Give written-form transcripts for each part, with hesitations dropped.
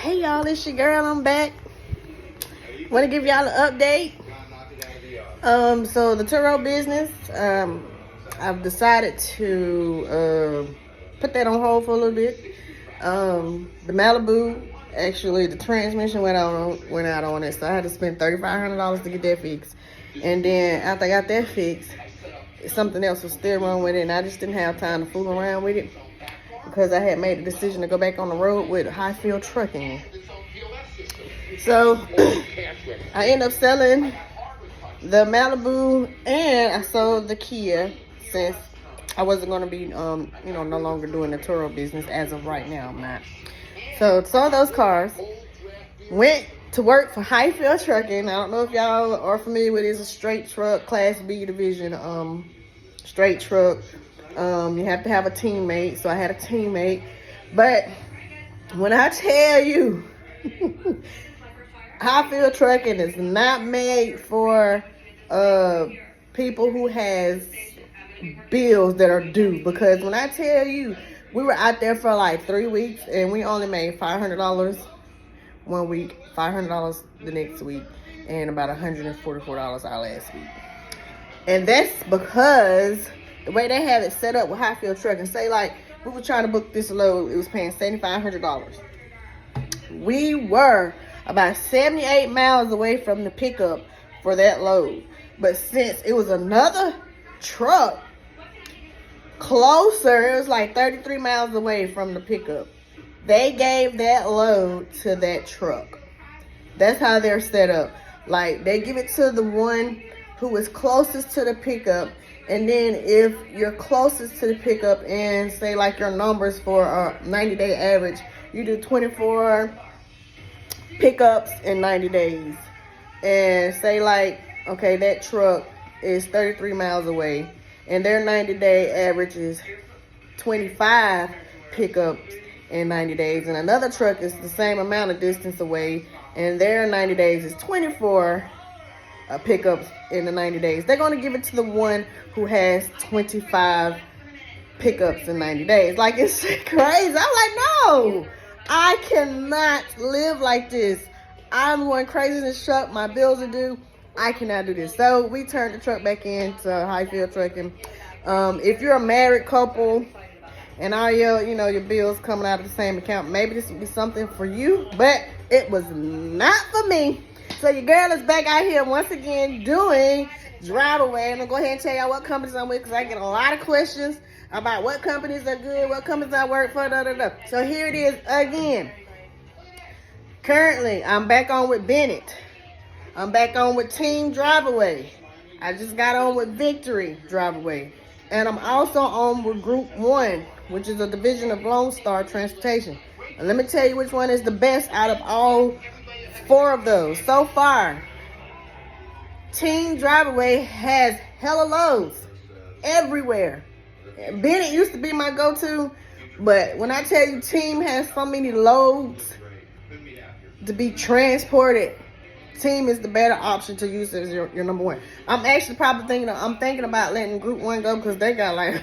Hey y'all, it's your girl. I'm back. Want to give y'all an update. So the Turo business, I've decided to put that on hold for a little bit. The Malibu, actually, the transmission went out on it, so I had to spend $3,500 to get that fixed. And then after I got that fixed, something else was still wrong with it, and I just didn't have time to fool around with it because I had made the decision to go back on the road with Hyfield trucking. So I ended up selling the Malibu and I sold the Kia since I wasn't going to be, no longer doing the Turo business as of right now. I'm not. So sold those cars, went to work for Hyfield Trucking. I don't know if y'all are familiar with it. It's a straight truck, Class B division, straight truck. You have to have a teammate, so I had a teammate. But when I tell you, Hyfield Trucking is not made for people who has bills that are due. Because when I tell you, we were out there for like 3 weeks and we only made $500 one week, $500 the next week, and about $144 our last week. And that's because the way they have it set up with Hyfield Trucking, say like we were trying to book this load, it was paying $7,500. We were about 78 miles away from the pickup for that load. But since it was another truck closer, it was like 33 miles away from the pickup, they gave that load to that truck. That's how they're set up. Like, they give it to the one who is closest to the pickup, and then if you're closest to the pickup and say like your numbers for a 90-day average, you do 24 pickups in 90 days. And say like, okay, that truck is 33 miles away and their 90-day average is 25 pickups in 90 days, and another truck is the same amount of distance away and their 90 days is 24 pickups in the 90 days. They're going to give it to the one who has 25 pickups in 90 days. Like, it's crazy. I'm like, no, I cannot live like this. I'm going crazy in this truck. My bills are due. I cannot do this. So we turned the truck back into Hyfield Trucking. If you're a married couple and all your bills coming out of the same account, maybe this would be something for you, but it was not for me. So your girl is back out here once again doing Driveaway. I'm going to go ahead and tell y'all what companies I'm with because I get a lot of questions about what companies are good, what companies I work for, So here it is again. Currently, I'm back on with Bennett. I'm back on with Team Driveaway. I just got on with Victory Driveaway. And I'm also on with Group 1, which is a division of Lone Star Transportation. And let me tell you which one is the best out of all 4 of those. So far, Team Driveaway has hella loads everywhere. Bennett used to be my go-to, but when I tell you Team has so many loads to be transported, Team is the better option to use as your number 1. I'm actually probably thinking about letting Group 1 go because they got like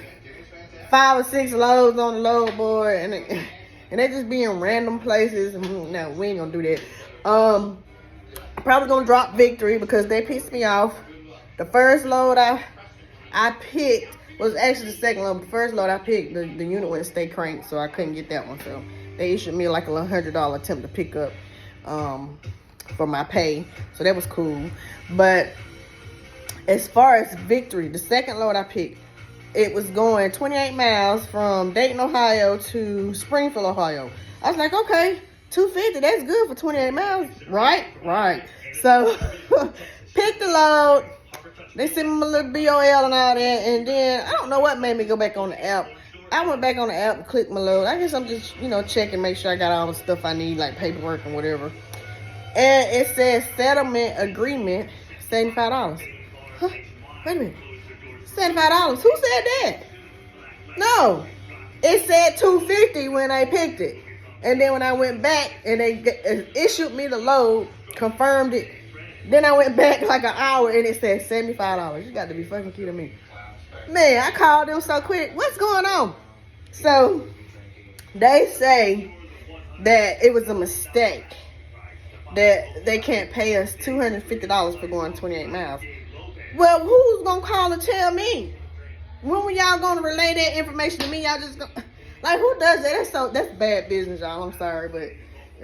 5 or 6 loads on the load board and they just be in random places. No, we ain't gonna do that. Probably gonna drop Victory because they pissed me off. The first load I picked was actually the second load. The first load I picked, the unit went stay cranked, so I couldn't get that one. So they issued me like a $100 attempt to pick up for my pay. So that was cool. But as far as Victory, the second load I picked, it was going 28 miles from Dayton, Ohio to Springfield, Ohio. I was like, okay, 250, that's good for 28 miles, right? Right. So picked the load. They sent me a little BOL and all that, and then I don't know what made me go back on the app. I went back on the app and clicked my load. I guess I'm just, checking, make sure I got all the stuff I need, like paperwork and whatever. And it says settlement agreement, $75. Huh? Wait a minute. $75? Who said that? No. It said $250 when I picked it. And then when I went back and they issued me the load, confirmed it, then I went back like an hour and it said $75. You got to be fucking kidding me. Man, I called them so quick. What's going on? So they say that it was a mistake that they can't pay us $250 for going 28 miles. Well, who's gonna call and tell me? When were y'all gonna relay that information to me? Y'all just gonna, like, who does that? That's bad business, y'all. I'm sorry, but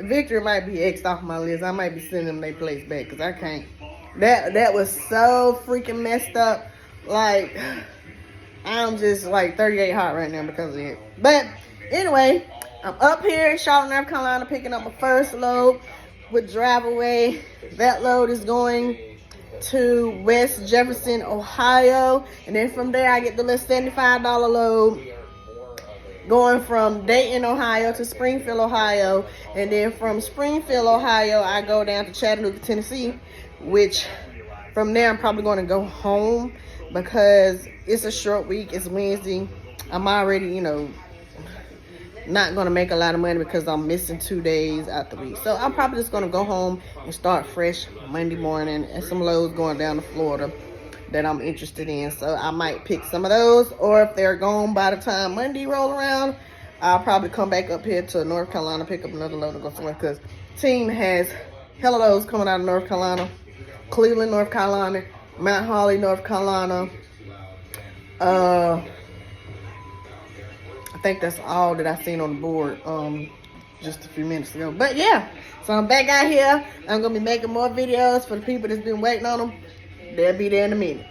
Victory might be X'd off my list. I might be sending them their place back because I can't. That was so freaking messed up. Like, I'm just like 38 hot right now because of it. But anyway, I'm up here in Charlotte, North Carolina, picking up my first load with Driveaway. That load is going to West Jefferson, Ohio, and then from there I get the little $75 load going from Dayton, Ohio to Springfield, Ohio, and then from Springfield, Ohio I go down to Chattanooga, Tennessee, which from there I'm probably going to go home because it's a short week. It's Wednesday. I'm already, not going to make a lot of money because I'm missing 2 days out the week. So I'm probably just going to go home and start fresh Monday morning, and some loads going down to Florida that I'm interested in. So I might pick some of those, or if they're gone by the time Monday roll around, I'll probably come back up here to North Carolina, pick up another load and go somewhere, because team has hella loads coming out of North Carolina, Cleveland, North Carolina, Mount Holly, North Carolina. I think that's all that I seen on the board just a few minutes ago. But yeah, so I'm back out here. I'm gonna be making more videos for the people that's been waiting on them. They'll be there in a minute.